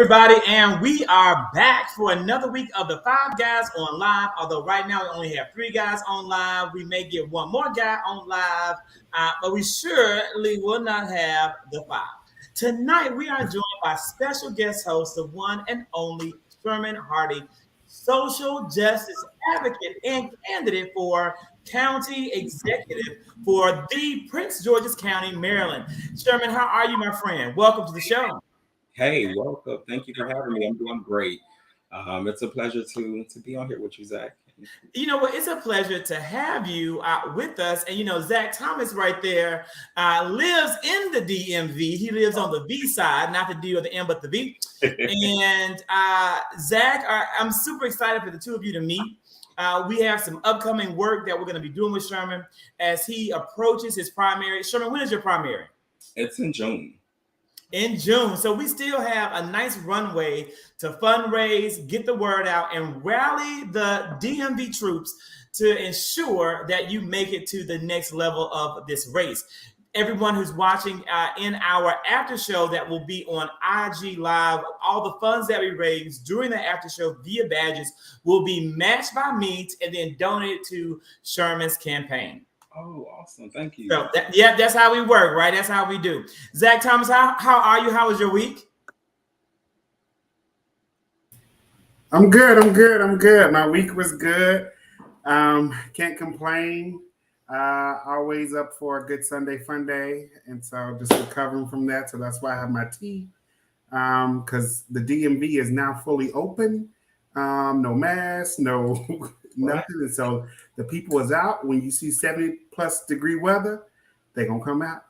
everybody, and we are back for another week of the Five Guys on Live. Although right now we only have 3 guys on live, we may get one more guy on live, but we surely will not have the 5. Tonight we are joined by special guest host, the one and only Sherman Hardy, social justice advocate and candidate for county executive for the Prince George's County, Maryland. Sherman, how are you, my friend? Welcome to the show. Hey, welcome. Thank you for having me. I'm doing great. It's a pleasure to be on here with you, Zach. You know what? It's a pleasure to have you with us. And, Zach Thomas right there lives in the DMV. He lives on the V side, not the D or the M, but the V. And Zach, I'm super excited for the two of you to meet. We have some upcoming work that we're going to be doing with Sherman as he approaches his primary. Sherman, when is your primary? It's in June. In June. So we still have a nice runway to fundraise, get the word out, and rally the DMV troops to ensure that you make it to the next level of this race. Everyone who's watching in our after show that will be on IG Live, all the funds that we raise during the after show via badges will be matched by me and then donated to Sherman's campaign. Oh, awesome. Thank you. So that's how we work, right? That's how we do. Zach Thomas, how are you? How was your week? I'm good. My week was good. Can't complain. Always up for a good Sunday fun day. And so just recovering from that. So that's why I have my tea. Because the DMV is now fully open. No mask, no nothing. And so the people is out. When you see 70+ degree weather, they're gonna come out.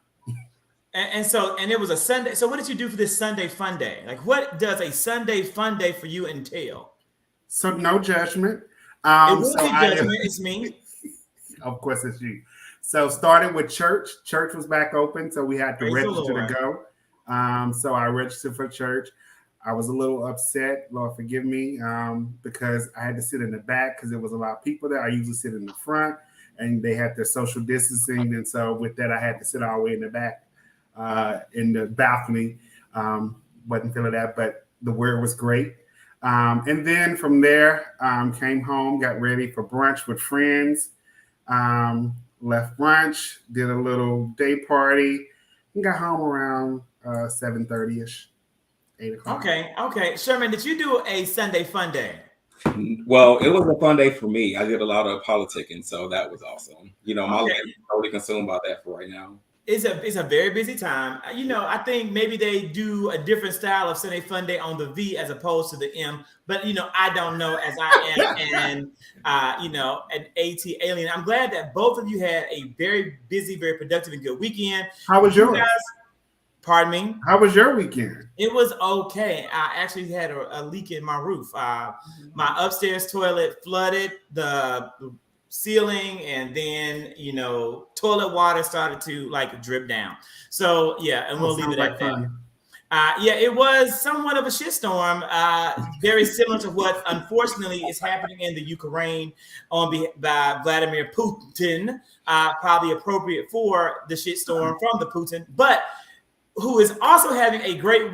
And it was a Sunday. So what did you do for this Sunday fun day? Like, what does a Sunday fun day for you entail? So no judgment. It will be judgment. It's me. Of course, it's you. So started with church. Church was back open, so we had to register to go. So I registered for church. I was a little upset, Lord forgive me, because I had to sit in the back because there was a lot of people there. I usually sit in the front, and they had their social distancing, and so with that, I had to sit all the way in the back in the balcony. Wasn't feeling that, but the word was great. And then from there, came home, got ready for brunch with friends. Left brunch, did a little day party, and got home around 7:30ish. 8 o'clock. Okay. Sherman, did you do a Sunday fun day? Well, it was a fun day for me. I did a lot of politicking, so that was awesome. My life is totally consumed by that for right now. It's a very busy time. I think maybe they do a different style of Sunday fun day on the V as opposed to the M. But I don't know, as I am an AT alien. I'm glad that both of you had a very busy, very productive, and good weekend. How was yours? Pardon me? How was your weekend? It was okay. I actually had a leak in my roof. My upstairs toilet flooded the ceiling, and then toilet water started to drip down. So and we'll leave it at that. It was somewhat of a shitstorm, very similar to what unfortunately is happening in the Ukraine by Vladimir Putin. Probably appropriate for the shitstorm from the Putin, but who is also having a great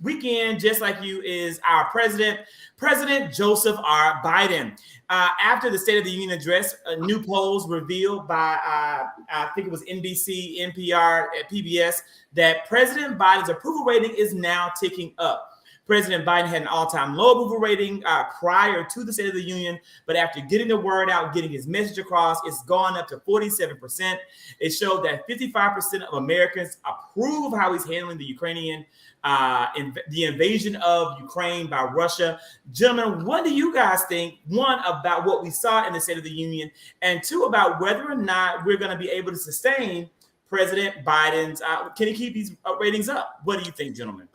weekend, just like you, is our President Joseph R. Biden. After the State of the Union address, new polls revealed by, I think it was NBC, NPR, PBS, that President Biden's approval rating is now ticking up. President Biden had an all-time low approval rating prior to the State of the Union, but after getting the word out, getting his message across, it's gone up to 47%. It showed that 55% of Americans approve of how he's handling the Ukrainian the invasion of Ukraine by Russia. Gentlemen, what do you guys think? One, about what we saw in the State of the Union, and two, about whether or not we're going to be able to sustain President Biden's. Can he keep these ratings up? What do you think, gentlemen?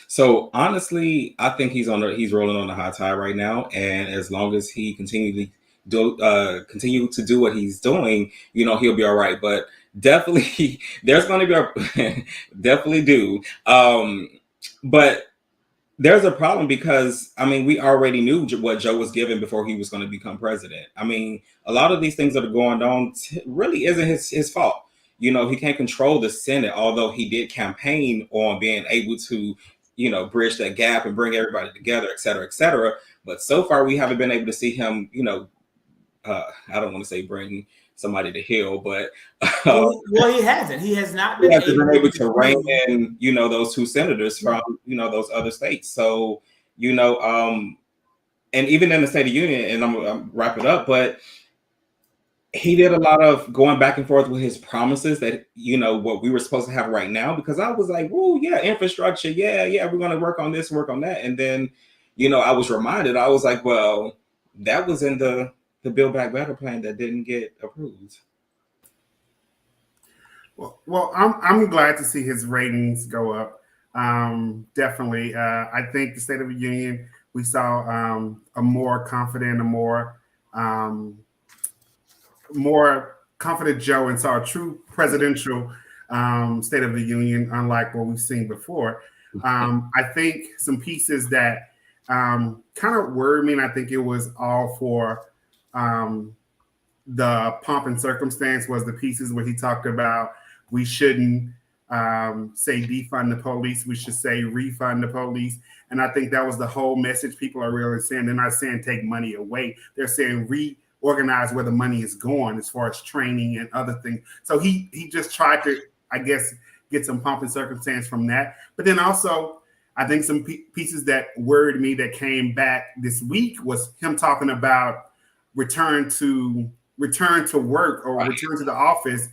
So honestly, I think he's rolling on the high tide right now, and as long as he continue to do what he's doing, he'll be all right. But definitely, there's going to be definitely do. But there's a problem because we already knew what Joe was given before he was going to become president. A lot of these things that are going on really isn't his fault. He can't control the Senate, although he did campaign on being able to bridge that gap and bring everybody together, et cetera, et cetera. But so far, we haven't been able to see him, I don't want to say bring somebody to heel, but well, he hasn't. He has not been able to rein in, those two senators from, those other states. So, and even in the State of Union, and I'm wrap it up, but he did a lot of going back and forth with his promises that, what we were supposed to have right now, because I was like, oh, yeah, infrastructure. Yeah, we're going to work on this, work on that. And then, I was reminded, I was like, well, that was in the Build Back Better plan that didn't get approved. Well, I'm glad to see his ratings go up. Definitely. I think the State of the Union, we saw a more confident, more confident Joe, and saw a true presidential State of the Union, unlike what we've seen before. I think some pieces that kind of worried me, and I think it was all for the pomp and circumstance, was the pieces where he talked about we shouldn't say defund the police, we should say refund the police. And I think that was the whole message people are really saying. They're not saying take money away. They're saying reorganize where the money is going as far as training and other things. So he just tried to, I guess, get some pomp and circumstance from that. But then also, I think some pieces that worried me that came back this week was him talking about return to work or return to the office.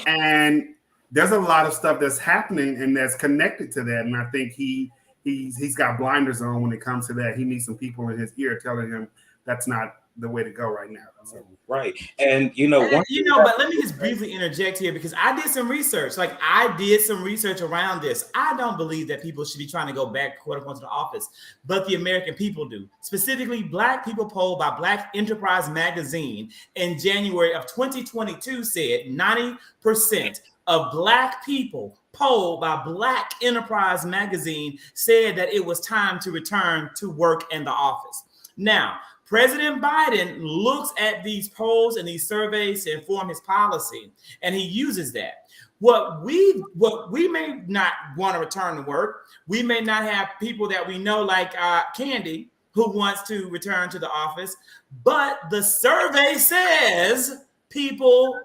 And there's a lot of stuff that's happening and that's connected to that. And I think he's got blinders on when it comes to that. He needs some people in his ear telling him that's not the way to go right now. So. Right. And but let me just briefly interject here, because I did some research. Around this. I don't believe that people should be trying to go back, quote unquote, to the office, but the American people do. Specifically, Black people polled by Black Enterprise magazine in January of 2022 said 90% of Black people polled by Black Enterprise magazine said that it was time to return to work in the office. Now, President Biden looks at these polls and these surveys to inform his policy, and he uses that. What we may not want to return to work, we may not have people that we know like Candy, who wants to return to the office, but the survey says people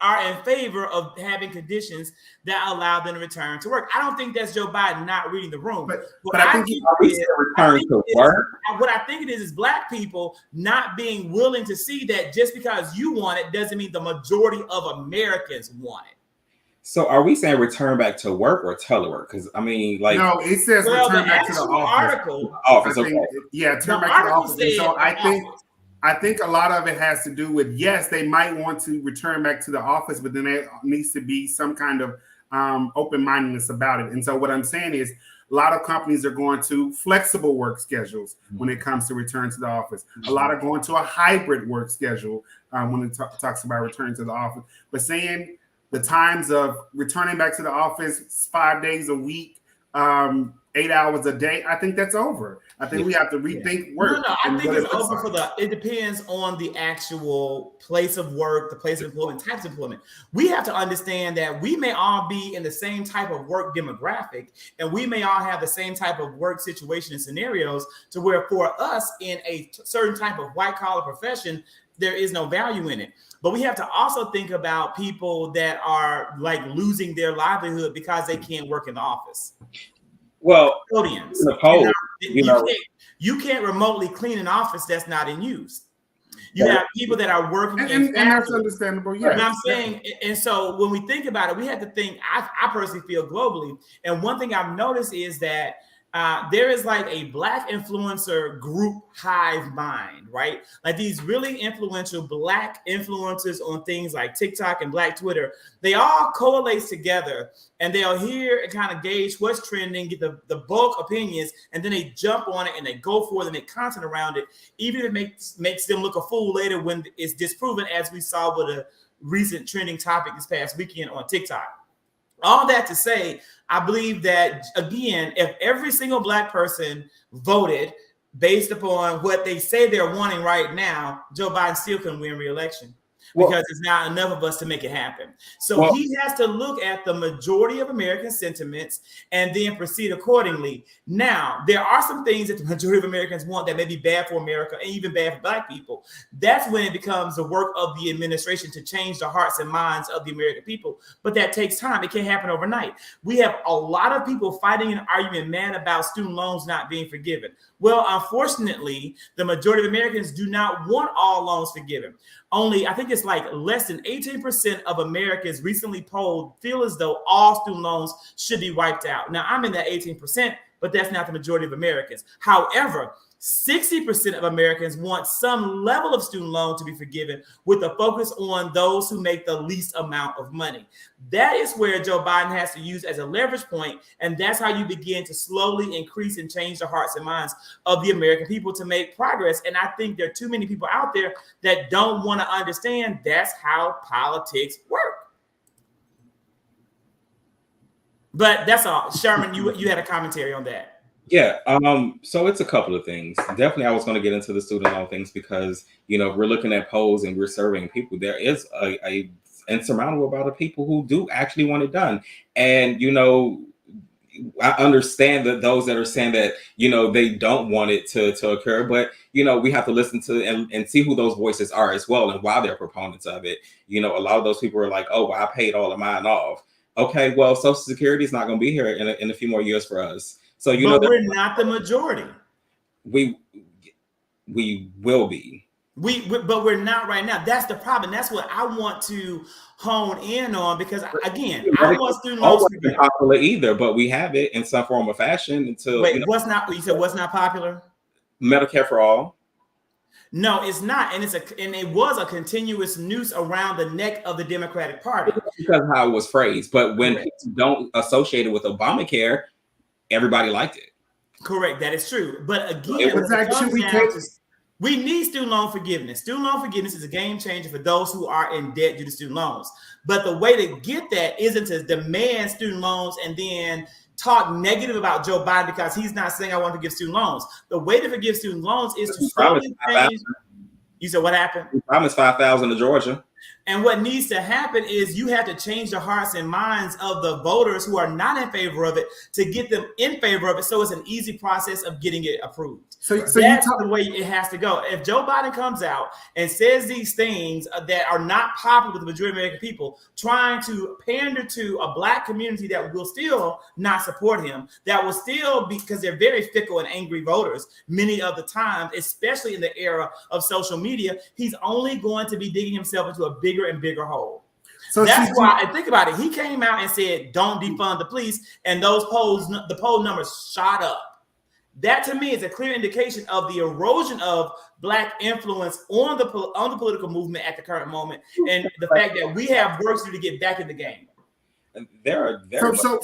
are in favor of having conditions that allow them to return to work. I don't think that's Joe Biden not reading the room. But I think what I think it is Black people not being willing to see that just because you want it doesn't mean the majority of Americans want it. So are we saying return back to work or telework? Because no, it says return back to the office. Turn back to the office. So I think a lot of it has to do with, yes, they might want to return back to the office, but then there needs to be some kind of open-mindedness about it. And so what I'm saying is a lot of companies are going to flexible work schedules when it comes to return to the office. A lot are going to a hybrid work schedule when it talks about return to the office. But saying the times of returning back to the office 5 days a week, 8 hours a day, I think that's over. I think we have to rethink work. No, I think it's over it depends on the actual place of work, the place of employment, types of employment. We have to understand that we may all be in the same type of work demographic, and we may all have the same type of work situation and scenarios to where for us in a certain type of white collar profession, there is no value in it. But we have to also think about people that are like losing their livelihood because they can't work in the office. Well, custodians. You can't remotely clean an office that's not in use. You have people that are working, and that's understandable. Yeah, I'm saying, and so when we think about it, we have to think. I personally feel globally, and one thing I've noticed is that there is like a Black influencer group hive mind, right? Like these really influential Black influencers on things like TikTok and Black Twitter, they all coalesce together and they'll hear and kind of gauge what's trending, get the bulk opinions, and then they jump on it and they go for it and they content around it, even if it makes them look a fool later when it's disproven, as we saw with a recent trending topic this past weekend on TikTok. All that to say, I believe that, again, if every single Black person voted based upon what they say they're wanting right now, Joe Biden still couldn't win re-election. because it's not enough of us to make it happen. So he has to look at the majority of American sentiments and then proceed accordingly. Now, there are some things that the majority of Americans want that may be bad for America and even bad for Black people. That's when it becomes the work of the administration to change the hearts and minds of the American people. But that takes time. It can't happen overnight. We have a lot of people fighting an argument, mad about student loans not being forgiven. Well, unfortunately, the majority of Americans do not want all loans forgiven. Only, I think it's like less than 18% of Americans recently polled feel as though all student loans should be wiped out. Now, I'm in that 18%, but that's not the majority of Americans. However, 60% of Americans want some level of student loan to be forgiven, with a focus on those who make the least amount of money. That is where Joe Biden has to use as a leverage point, and that's how you begin to slowly increase and change the hearts and minds of the American people to make progress. And I think there are too many people out there that don't want to understand that's how politics work. But that's all. Sherman, you had a commentary on that. Yeah, so it's a couple of things. Definitely, I was going to get into the student loan things because, we're looking at polls and we're surveying people. There is a insurmountable amount of people who do actually want it done. And, I understand that those that are saying that, they don't want it to occur, but, we have to listen to and see who those voices are as well and why they're proponents of it. A lot of those people are like, oh, well, I paid all of mine off. Okay, well, Social Security is not going to be here in a few more years for us. So but we're not the majority. We will be. But we're not right now. That's the problem. That's what I want to hone in on, because again, I want student loans to be popular either, but we have it in some form or fashion until. Wait, what's not? You said what's not popular? Medicare for all. No, it's not, and it was a continuous noose around the neck of the Democratic Party because of how it was phrased. But when people don't associate it with Obamacare, everybody liked it. Correct, that is true. But again, we need student loan forgiveness. Student loan forgiveness is a game changer for those who are in debt due to student loans. But the way to get that isn't to demand student loans and then talk negative about Joe Biden because he's not saying I want to forgive student loans. The way to forgive student loans is to slowly change. You said what happened? We promised 5,000 to Georgia. And what needs to happen is you have to change the hearts and minds of the voters who are not in favor of it to get them in favor of it. So it's an easy process of getting it approved. So that's the way it has to go. If Joe Biden comes out and says these things that are not popular with the majority of American people, trying to pander to a Black community that will still not support him, that will still be, because they're very fickle and angry voters many of the time, especially in the era of social media, he's only going to be digging himself into a bigger and bigger hole. So that's why, and think about it, he came out and said, don't defund the police, and those polls, the poll numbers shot up. That to me is a clear indication of the erosion of Black influence on the political movement at the current moment, and the fact that we have work to do to get back in the game.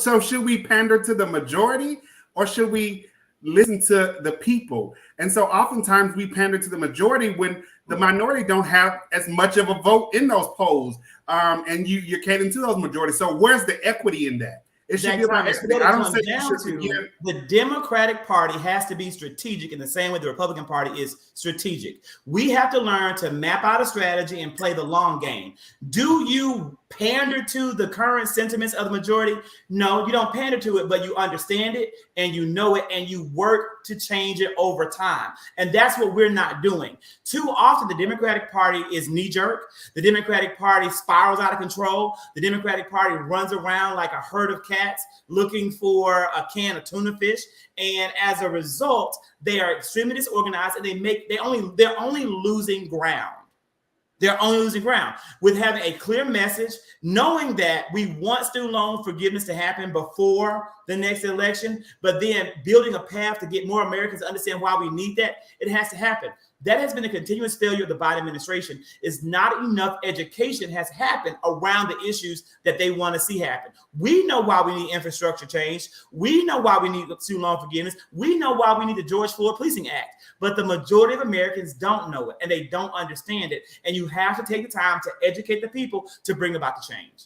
So should we pander to the majority, or should we listen to the people? And so oftentimes we pander to the majority when the minority don't have as much of a vote in those polls, and you're catering to those majorities. So where's the equity in that? It should be about equity. I don't think the Democratic Party has to be strategic in the same way the Republican Party is strategic. We have to learn to map out a strategy and play the long game. Do you pander to the current sentiments of the majority? No, you don't pander to it, but you understand it and you know it and you work to change it over time. And that's what we're not doing. Too often, the Democratic Party is knee-jerk. The Democratic Party spirals out of control. The Democratic Party runs around like a herd of cats looking for a can of tuna fish. And as a result, they are extremely disorganized and they're only losing ground. They're only losing ground with having a clear message, knowing that we want student loan forgiveness to happen before the next election, but then building a path to get more Americans to understand why we need that. It has to happen. That has been a continuous failure of the Biden administration. Is not enough education has happened around the issues that they want to see happen. We know why we need infrastructure change. We know why we need student loan forgiveness. We know why we need the George Floyd Policing Act. But the majority of Americans don't know it and they don't understand it. And you have to take the time to educate the people to bring about the change.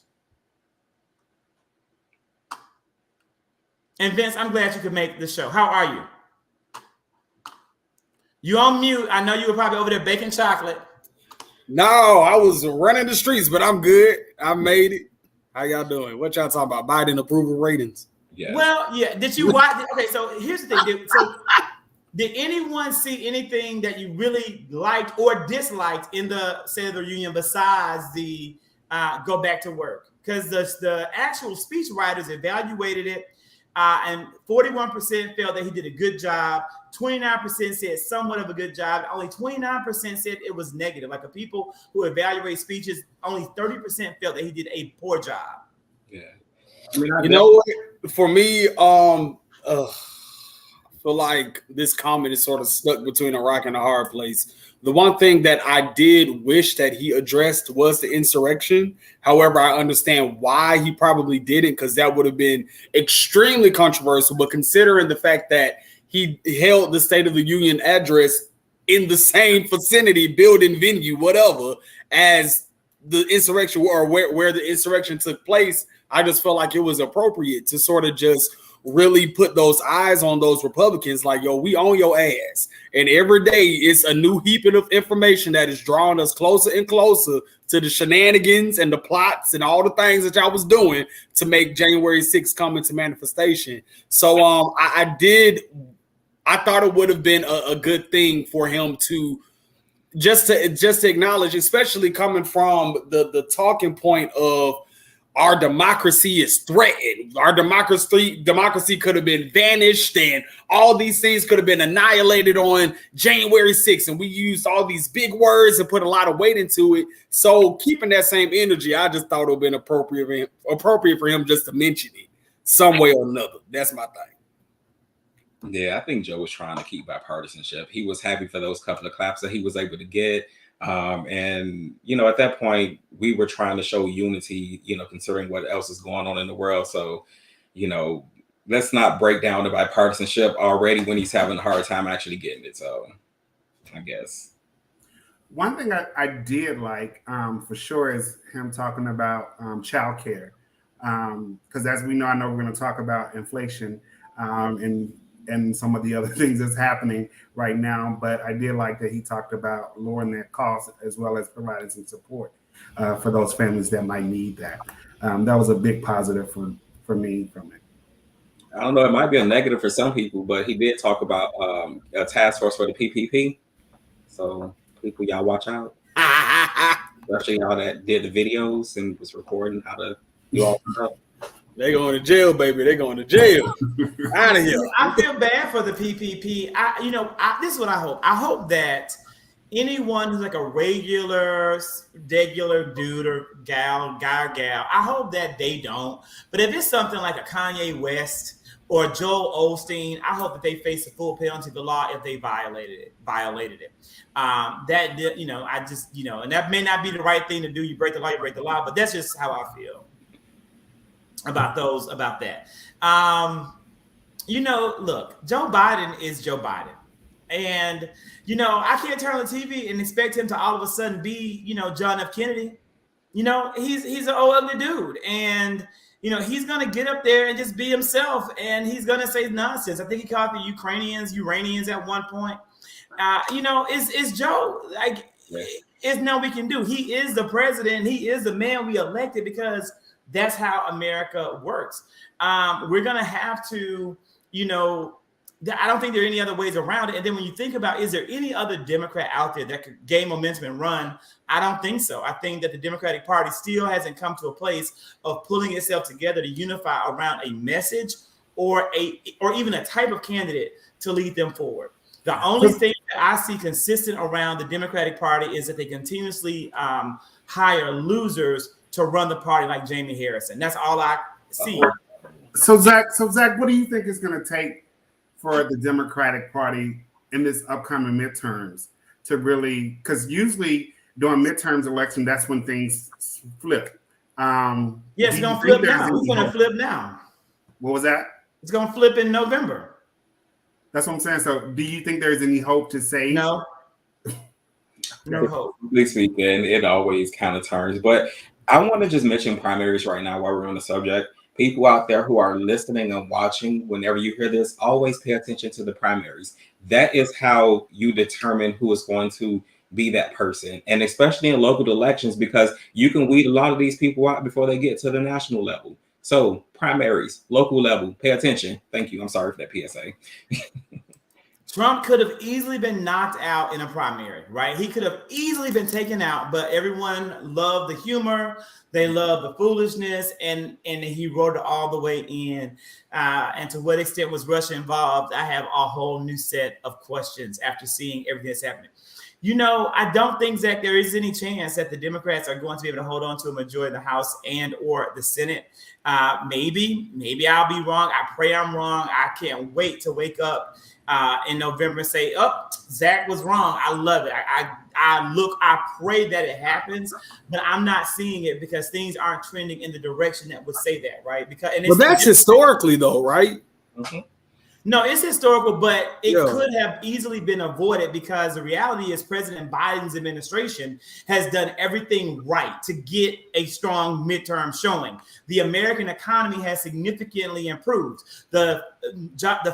And Vince, I'm glad you could make the show. How are you? You on mute. I know you were probably over there baking chocolate. No, I was running the streets, but I'm good. I made it. How y'all doing? What y'all talking about? Biden approval ratings. Yes. Well, yeah. Did you watch? Okay, so here's the thing. So, did anyone see anything that you really liked or disliked in the State of the Union besides the go back to work? Because the actual speech writers evaluated it, and 41% felt that he did a good job. 29% said somewhat of a good job. Only 29% said it was negative. Like the people who evaluate speeches, only 30% felt that he did a poor job. Yeah. I mean, you know what? For me, I feel like this comment is sort of stuck between a rock and a hard place. The one thing that I did wish that he addressed was the insurrection. However, I understand why he probably didn't, because that would have been extremely controversial. But considering the fact that he held the State of the Union address in the same vicinity, building, venue, whatever, as the insurrection or where the insurrection took place, I just felt like it was appropriate to sort of just really put those eyes on those Republicans like, yo, we on your ass. And every day it's a new heaping of information that is drawing us closer and closer to the shenanigans and the plots and all the things that y'all was doing to make January 6th come into manifestation. So I thought it would have been a good thing for him to just to acknowledge, especially coming from the talking point of our democracy is threatened. Our democracy could have been vanished, and all these things could have been annihilated on January 6th. And we used all these big words and put a lot of weight into it. So keeping that same energy, I just thought it would have been appropriate for him just to mention it some way or another. That's my thing. Yeah, I think Joe was trying to keep bipartisanship. He was happy for those couple of claps that he was able to get. And, you know, at that point, we were trying to show unity, you know, considering what else is going on in the world. So, you know, let's not break down the bipartisanship already when he's having a hard time actually getting it. So, I guess. One thing I did like for sure is him talking about childcare. Because as we know, I know we're going to talk about inflation and some of the other things that's happening right now. But I did like that he talked about lowering that cost as well as providing some support for those families that might need that. That was a big positive for me from it. I don't know, it might be a negative for some people, but he did talk about a task force for the PPP. So people, y'all watch out. Especially y'all that did the videos and was recording how to do all the stuff. They going to jail, baby. They going to jail. Out of here. I feel bad for the PPP. This is what I hope. I hope that anyone who's like a regular dude or gal, I hope that they don't. But if it's something like a Kanye West or Joel Osteen, I hope that they face the full penalty of the law if they violated it. And that may not be the right thing to do. You break the law, but that's just how I feel about that. Look, Joe Biden is Joe Biden. And, I can't turn on the TV and expect him to all of a sudden be, John F. Kennedy. He's an old ugly dude. And, he's going to get up there and just be himself. And he's going to say nonsense. I think he called the Ukrainians Uranians at one point. It's Joe. There's nothing we can do. He is the president. He is the man we elected because that's how America works. We're going to have to, I don't think there are any other ways around it. And then when you think about, is there any other Democrat out there that could gain momentum and run? I don't think so. I think that the Democratic Party still hasn't come to a place of pulling itself together to unify around a message or even a type of candidate to lead them forward. The only thing that I see consistent around the Democratic Party is that they continuously hire losers to run the party like Jamie Harrison. That's all I see. So Zach, what do you think is going to take for the Democratic Party in this upcoming midterms to really, because usually during midterms election, that's when things flip. It's going to flip now. It's going to flip now. What was that? It's going to flip in November. That's what I'm saying. So do you think there's any hope to save? No. No hope. This weekend, it always kind of turns. But I want to just mention primaries right now while we're on the subject. People out there who are listening and watching, whenever you hear this, always pay attention to the primaries. That is how you determine who is going to be that person, and especially in local elections, because you can weed a lot of these people out before they get to the national level. So primaries, local level, pay attention. Thank you. I'm sorry for that PSA. Trump could have easily been knocked out in a primary, right? He could have easily been taken out, but everyone loved the humor. They loved the foolishness, and he wrote it all the way in. And to what extent was Russia involved? I have a whole new set of questions after seeing everything that's happening. You know, I don't think, Zach, there is any chance that the Democrats are going to be able to hold on to a majority in the House and or the Senate. Maybe I'll be wrong. I pray I'm wrong. I can't wait to wake up in November and say, "Oh, Zach was wrong." I love it. I pray that it happens, but I'm not seeing it because things aren't trending in the direction that would say that, right? Because that's historically though, right? Mm-hmm. No, it's historical, but it could have easily been avoided because the reality is President Biden's administration has done everything right to get a strong midterm showing. The American economy has significantly improved. The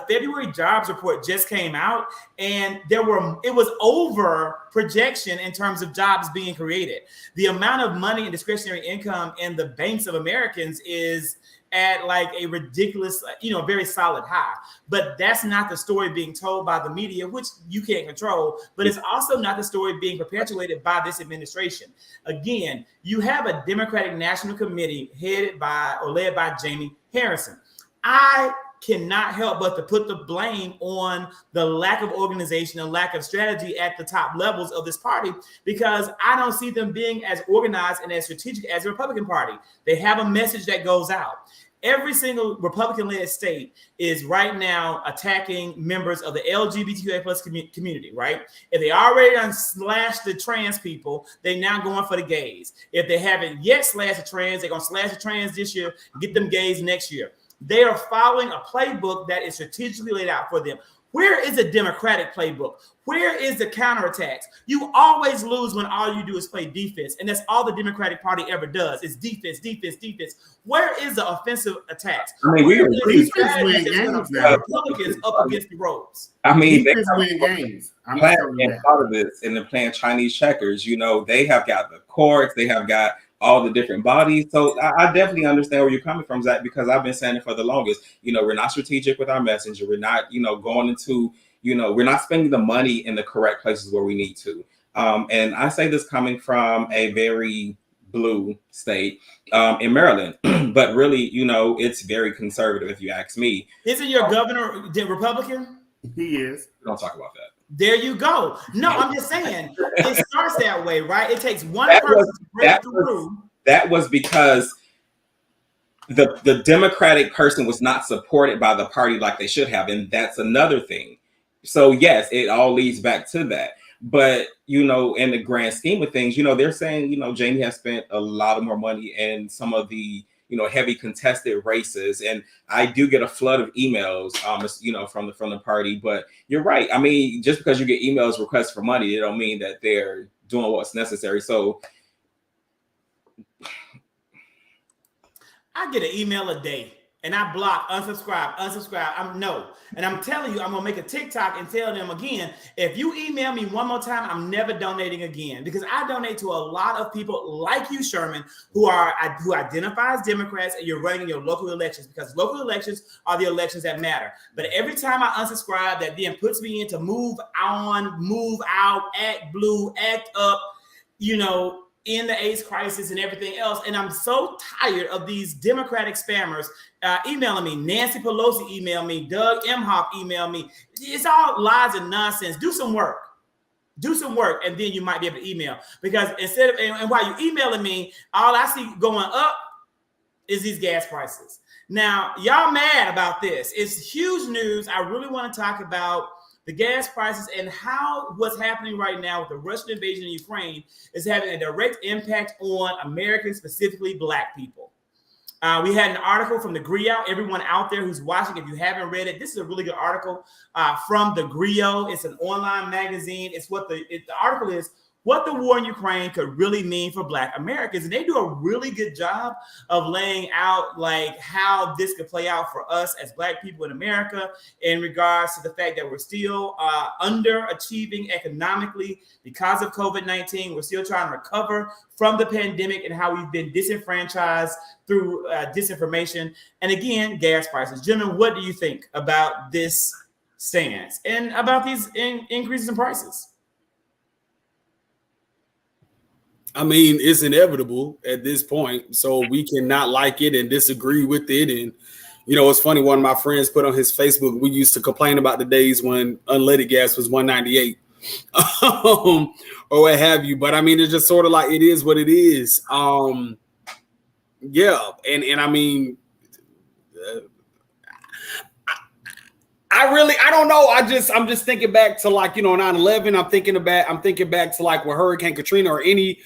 February jobs report just came out, and it was over projection in terms of jobs being created. The amount of money and discretionary income in the banks of Americans is at like a ridiculous, very solid high. But that's not the story being told by the media, which you can't control. But it's also not the story being perpetuated by this administration. Again, you have a Democratic National Committee led by Jamie Harrison. I cannot help but to put the blame on the lack of organization and lack of strategy at the top levels of this party, because I don't see them being as organized and as strategic as the Republican Party. They have a message that goes out. Every single Republican-led state is right now attacking members of the LGBTQA plus community, right? If they already done slashed the trans people, they're now going for the gays. If they haven't yet slashed the trans, they're going to slash the trans this year, get them gays next year. They are following a playbook that is strategically laid out for them. Where is the Democratic playbook? Where is the counterattacks? You always lose when all you do is play defense, and that's all the Democratic Party ever does is defense, defense, defense. Where is the offensive attacks? I mean, we are Republicans up against the ropes. I mean, they win games. I'm playing part of this, and they're playing Chinese checkers. They have got the courts, they have got all the different bodies. So I definitely understand where you're coming from, Zach, because I've been saying it for the longest. We're not strategic with our messenger. We're not, going into, we're not spending the money in the correct places where we need to. And I say this coming from a very blue state in Maryland, but really, it's very conservative if you ask me. Isn't your governor Republican? He is. We don't talk about that. There you go. No, I'm just saying it starts that way, right? It takes one person to break through. That was because the Democratic person was not supported by the party like they should have, and that's another thing. So yes, it all leads back to that. But in the grand scheme of things, they're saying Jamie has spent a lot of more money in some of the heavy contested races, and I do get a flood of emails, from the party. But you're right. I mean, just because you get emails requests for money, it don't mean that they're doing what's necessary. So I get an email a day, and I block, unsubscribe. And I'm telling you, I'm gonna make a TikTok and tell them again, if you email me one more time, I'm never donating again, because I donate to a lot of people like you, Sherman, who identify as Democrats, and you're running your local elections, because local elections are the elections that matter. But every time I unsubscribe, that then puts me into move on, move out, act blue, act up, in the AIDS crisis and everything else. And I'm so tired of these Democratic spammers emailing me. Nancy Pelosi emailed me. Doug Emhoff emailed me. It's all lies and nonsense. Do some work. And then you might be able to email. Because instead of, and while you're emailing me, all I see going up is these gas prices. Now, y'all mad about this. It's huge news. I really want to talk about the gas prices and how what's happening right now with the Russian invasion in Ukraine is having a direct impact on Americans, specifically Black people. We had an article from the Griot. Everyone out there who's watching, if you haven't read it, this is a really good article from the Griot. It's an online magazine. It's the article is, what the war in Ukraine could really mean for Black Americans. And they do a really good job of laying out like how this could play out for us as Black people in America in regards to the fact that we're still underachieving economically because of COVID-19. We're still trying to recover from the pandemic and how we've been disenfranchised through disinformation. And again, gas prices. Gentlemen, what do you think about this stance and about these increases in prices? I mean, it's inevitable at this point, so we cannot like it and disagree with it. And, you know, it's funny, one of my friends put on his Facebook, we used to complain about the days when unleaded gas was $1.98 or what have you. But I mean, it's just sort of like, it is what it is. Yeah. And I mean, I don't know. I'm just thinking back to like, you know, 9/11. I'm thinking back to like when Hurricane Katrina or any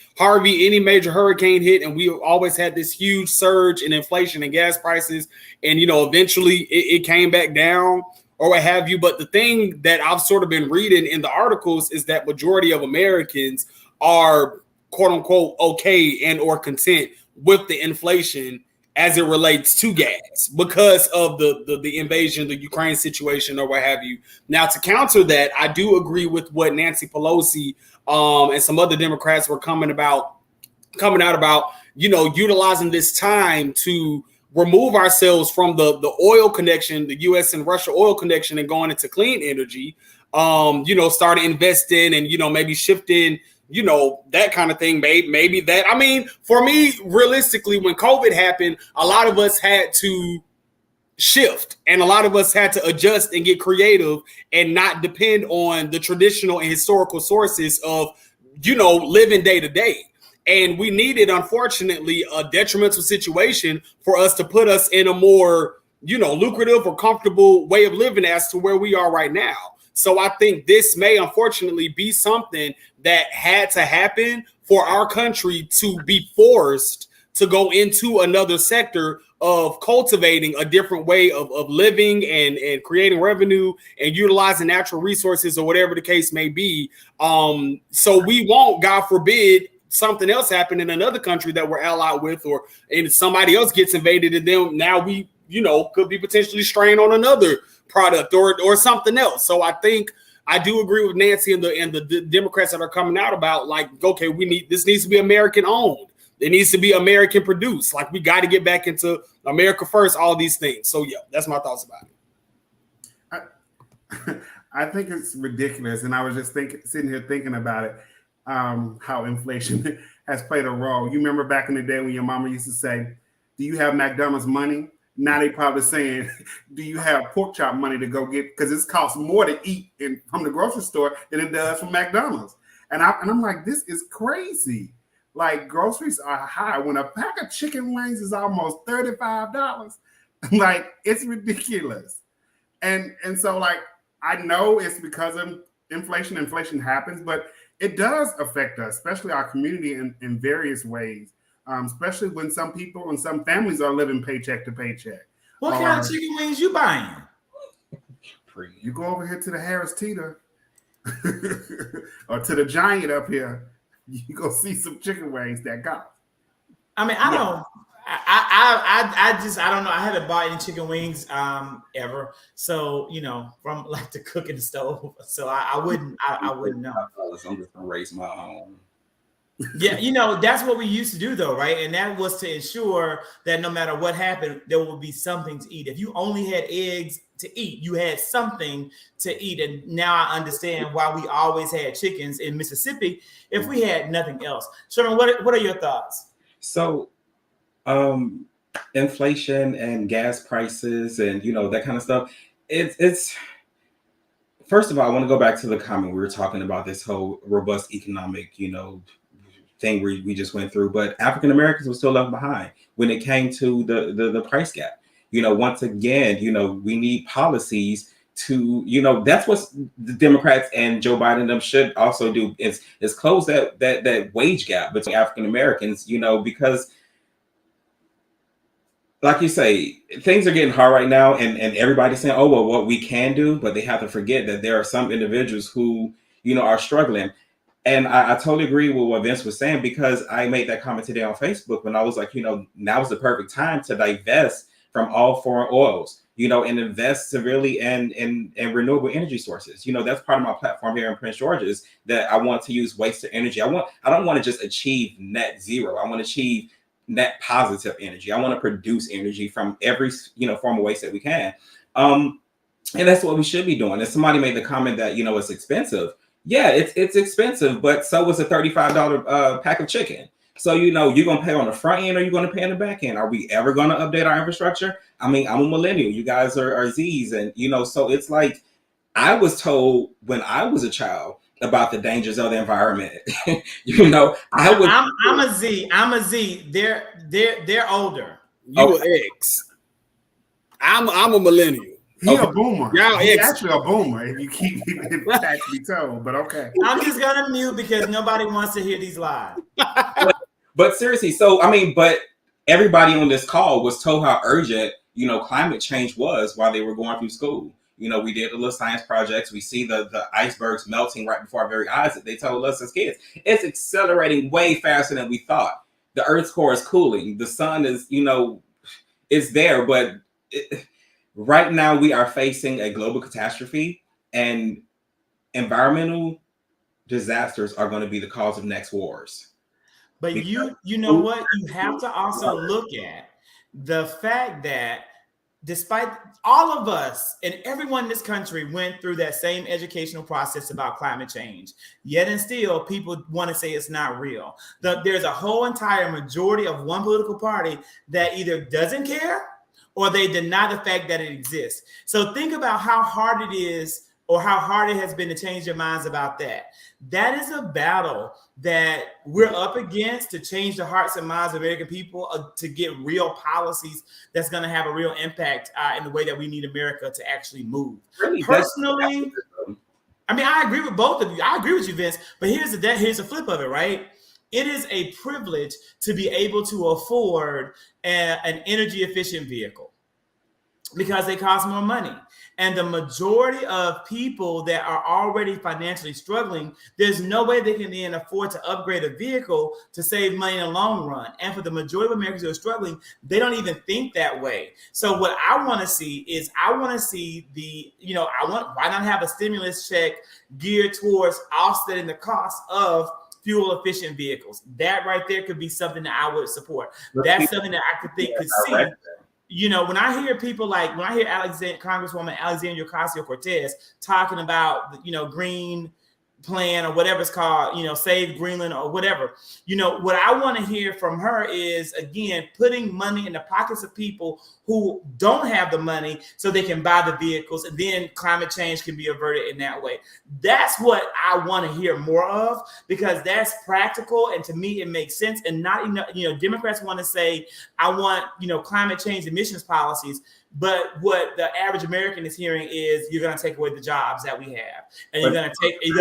major hurricane hit, and we always had this huge surge in inflation and gas prices. And, you know, eventually it came back down or what have you. But the thing that I've sort of been reading in the articles is that majority of Americans are quote unquote okay and or content with the inflation as it relates to gas because of the invasion, the Ukraine situation or what have you. Now, to counter that, I do agree with what Nancy Pelosi and some other Democrats were coming out about, you know, utilizing this time to remove ourselves from the oil connection, the U.S. and Russia oil connection, and going into clean energy, you know, started investing and, you know, maybe shifting, you know, that kind of thing. Maybe that. I mean, for me, realistically, when COVID happened, a lot of us had to shift and a lot of us had to adjust and get creative and not depend on the traditional and historical sources of, you know, living day to day. And we needed, unfortunately, a detrimental situation for us to put us in a more, you know, lucrative or comfortable way of living as to where we are right now. So I think this may unfortunately be something that had to happen for our country to be forced to go into another sector of cultivating a different way of living and creating revenue and utilizing natural resources or whatever the case may be. So we won't, God forbid, something else happen in another country that we're allied with, or and somebody else gets invaded, and then now we, you know, could be potentially strained on another product or something else. So I think I do agree with Nancy and the Democrats that are coming out about like, okay, this needs to be American owned. It needs to be American produced. Like, we got to get back into America first, all these things. So yeah, that's my thoughts about it. I think it's ridiculous. And I was just sitting here thinking about it, how inflation has played a role. You remember back in the day when your mama used to say, do you have McDonald's money? Now they probably saying, do you have pork chop money to go get? Because it costs more to eat from the grocery store than it does from McDonald's. And I'm like, this is crazy. Like, groceries are high. When a pack of chicken wings is almost $35, like, it's ridiculous. And so, like, I know it's because of inflation. Inflation happens, but it does affect us, especially our community in various ways. Especially when some people and some families are living paycheck to paycheck. What kind of chicken wings you buying? You go over here to the Harris Teeter or to the Giant up here, you go see some chicken wings that got. I mean, I don't know. I haven't bought any chicken wings ever. So, you know, from like the cooking stove. So I wouldn't know. I'm just gonna raise my own. Yeah, you know, that's what we used to do though, right? And that was to ensure that no matter what happened, there would be something to eat. If you only had eggs to eat, you had something to eat. And now I understand why we always had chickens in Mississippi if we had nothing else. Sherman, what are your thoughts? So inflation and gas prices and, you know, that kind of stuff. It's first of all, I want to go back to the comment. We were talking about this whole robust economic, you know, thing we just went through, but African Americans were still left behind when it came to the price gap. You know, once again, you know, we need policies to, you know, that's what the Democrats and Joe Biden them should also do is close that wage gap between African Americans, you know, because like you say, things are getting hard right now, and everybody's saying, oh, well, what we can do, but they have to forget that there are some individuals who, you know, are struggling. And I totally agree with what Vince was saying, because I made that comment today on Facebook when I was like, now is the perfect time to divest from all foreign oils, and invest severely in renewable energy sources. That's part of my platform here in Prince George's, that I want to use waste to energy. I don't want to just achieve net zero. I want to achieve net positive energy. I want to produce energy from every, form of waste that we can. And that's what we should be doing. And somebody made the comment that, it's expensive. Yeah, it's expensive, but so was a $35 pack of chicken. So, you're going to pay on the front end, or you're going to pay on the back end. Are we ever going to update our infrastructure? I mean, I'm a millennial. You guys are Z's. And, so it's like, I was told when I was a child about the dangers of the environment. I'm a Z. I'm a Z. They're older. You X. I'm a millennial. He's a boomer. He's X. actually a boomer, if you keep actually told, but okay. I'm just gonna mute because nobody wants to hear these lies. But seriously, but everybody on this call was told how urgent, climate change was while they were going through school. We did the little science projects. We see the icebergs melting right before our very eyes that they told us as kids. It's accelerating way faster than we thought. The Earth's core is cooling. The sun is, it's there, but right now we are facing a global catastrophe, and environmental disasters are going to be the cause of next wars. But you know what? You have to also look at the fact that despite all of us and everyone in this country went through that same educational process about climate change, yet and still people want to say it's not real. There's a whole entire majority of one political party that either doesn't care or they deny the fact that it exists. So think about how hard it is, or how hard it has been to change your minds about that. That is a battle that we're up against to change the hearts and minds of American people, to get real policies that's going to have a real impact in the way that we need America to actually move. Really, personally, I agree with both of you. I agree with you, Vince. But here's the flip of it, right? It is a privilege to be able to afford an energy efficient vehicle because they cost more money. And the majority of people that are already financially struggling, there's no way they can then afford to upgrade a vehicle to save money in the long run. And for the majority of Americans who are struggling, they don't even think that way. So what I want to see is why not have a stimulus check geared towards offsetting the cost of fuel efficient vehicles? That right there could be something that I would support. That's something that I could see. When I hear people when I hear Congresswoman Alexandria Ocasio-Cortez talking about, green plan or whatever it's called, Save Greenland or whatever, what I want to hear from her is, again, putting money in the pockets of people who don't have the money so they can buy the vehicles, and then climate change can be averted in that way. That's what I want to hear more of, because that's practical, and to me it makes sense. And not enough, Democrats want to say, I want, climate change emissions policies, but what the average American is hearing is, you're going to take away the jobs that we have, and you're going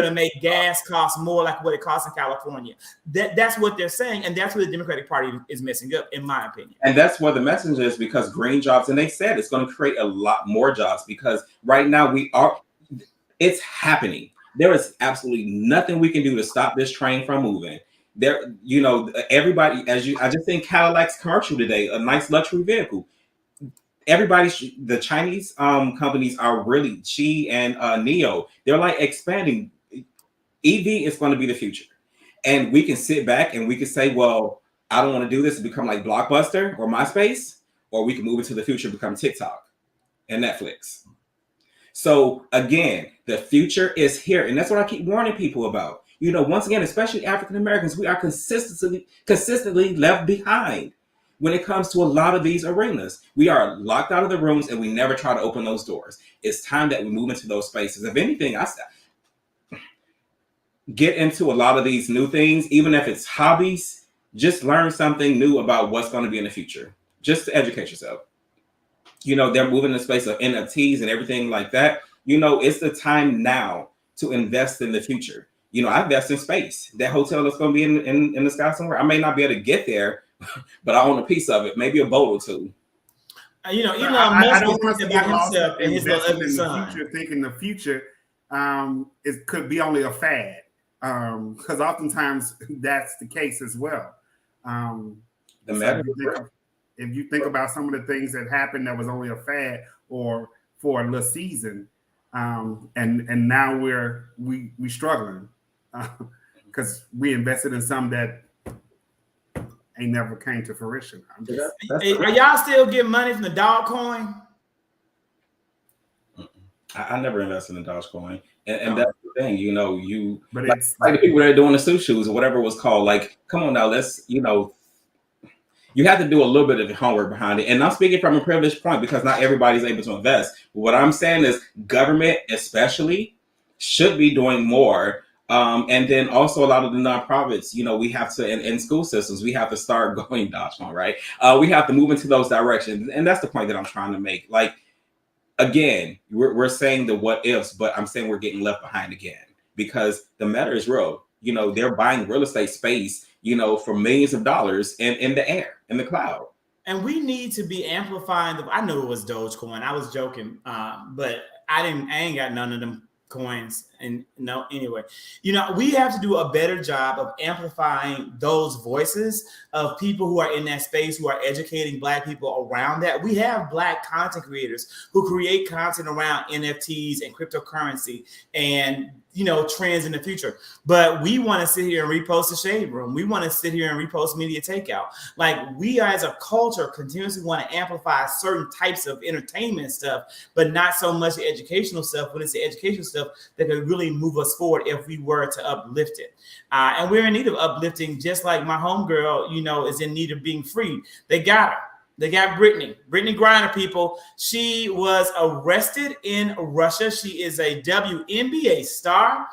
to make gas cost more like what it costs in California. That's what they're saying, and that's what the Democratic Party is messing up, in my opinion. And that's what the message is, because green jobs, and they said it's going to create a lot more jobs, because right now it's happening. There is absolutely nothing we can do to stop this train from moving. There, everybody, I just think Cadillac's commercial today, a nice luxury vehicle. The Chinese companies are really, Qi and NIO, they're like expanding. EV is going to be the future. And we can sit back and we can say, well, I don't want to do this and become like Blockbuster or MySpace, or we can move into the future and become TikTok and Netflix. So again, the future is here. And that's what I keep warning people about. Once again, especially African Americans, we are consistently left behind when it comes to a lot of these arenas. We are locked out of the rooms and we never try to open those doors. It's time that we move into those spaces. If anything, I get into a lot of these new things, even if it's hobbies, just learn something new about what's going to be in the future, just to educate yourself. They're moving in the space of NFTs and everything like that. It's the time now to invest in the future. I invest in space. That hotel that's going to be in the sky somewhere. I may not be able to get there, but I own a piece of it, maybe a boat or two. Elon Musk is thinking about himself and his little future, thinking the future, it could be only a fad. because oftentimes that's the case as well. If you think about some of the things that happened that was only a fad or for a little season, and now we struggling because we invested in some that ain't never came to fruition. Are y'all still getting money from the Dogecoin? I never invested in Dogecoin, and that's the thing, But it's like the people that are doing the suit shoes or whatever it was called. Like, come on now, let's you have to do a little bit of homework behind it. And I'm speaking from a privileged point because not everybody's able to invest. What I'm saying is government especially should be doing more. And then also a lot of the nonprofits, we have to, in school systems, we have to start going Dogecoin, right? We have to move into those directions. And that's the point that I'm trying to make. Like, again, we're saying the what ifs, but I'm saying we're getting left behind again because the matter is real. They're buying real estate space, for millions of dollars in the air, in the cloud. And we need to be amplifying I knew it was Dogecoin. I was joking, but I ain't got none of them coins. And no, anyway, we have to do a better job of amplifying those voices of people who are in that space, who are educating Black people around that. We have Black content creators who create content around NFTs and cryptocurrency and trends in the future. But we want to sit here and repost the Shade Room. We want to sit here and repost Media Takeout. Like, we as a culture continuously want to amplify certain types of entertainment stuff, but not so much the educational stuff, but it's the educational stuff that could really move us forward if we were to uplift it. And we're in need of uplifting, just like my homegirl, is in need of being freed. They got her. They got Brittney Griner, people. She was arrested in Russia. She is a WNBA star.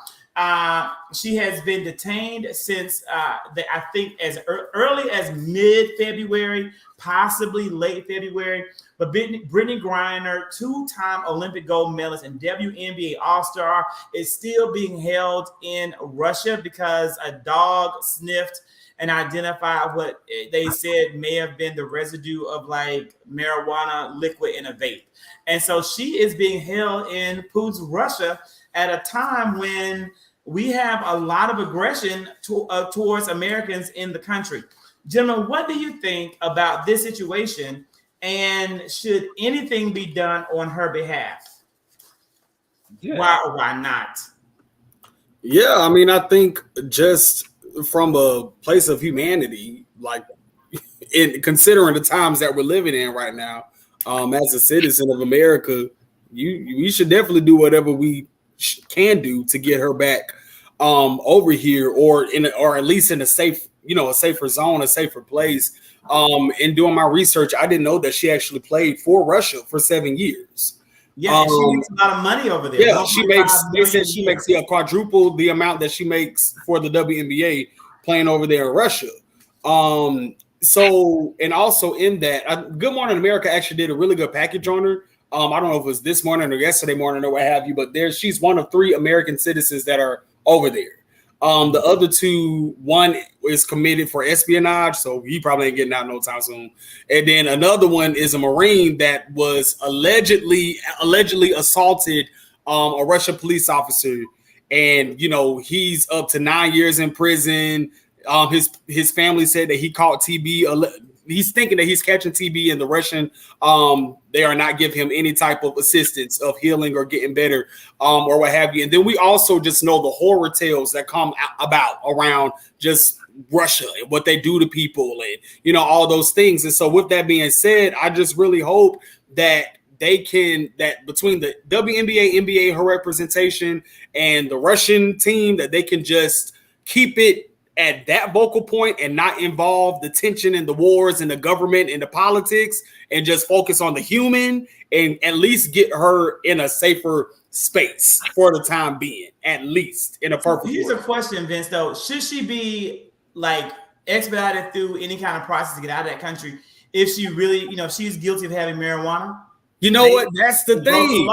She has been detained since I think as early as mid-February, possibly late February. But Brittney Griner, two-time Olympic gold medalist and WNBA All-Star, is still being held in Russia because a dog sniffed and identified what they said may have been the residue of like marijuana liquid in a vape. And so she is being held in Putin's Russia at a time when we have a lot of aggression towards Americans in the country. Gentlemen, what do you think about this situation, and should anything be done on her behalf? Yeah. Why or why not? Yeah, I mean, I think just from a place of humanity, like in considering the times that we're living in right now, as a citizen of America, we should definitely do whatever we can do to get her back over here, or at least in a safe, a safer zone, a safer place. In doing my research, I didn't know that she actually played for Russia for 7 years. Yeah, she makes a lot of money over there. Yeah, they said she makes quadruple the amount that she makes for the WNBA playing over there in Russia. So, and also in that, Good Morning America actually did a really good package on her. I don't know if it was this morning or yesterday morning or what have you, but she's one of 3 American citizens that are over there. The other 2, one is committed for espionage, so he probably ain't getting out no time soon. And then another one is a Marine that was allegedly assaulted a Russian police officer, and he's up to 9 years in prison. His family said that he caught TB. He's thinking that he's catching TB, and the Russian they are not giving him any type of assistance of healing or getting better or what have you. And then we also just know the horror tales that come about around just Russia and what they do to people and all those things. And so with that being said, I just really hope that that between the WNBA, NBA, her representation, and the Russian team, that they can just keep it at that vocal point and not involve the tension and the wars and the government and the politics, and just focus on the human and at least get her in a safer space for the time being, at least in a perfect. Here's a question, Vince, though. Should she be like expedited through any kind of process to get out of that country if she really, if she's guilty of having marijuana? What? That's the thing.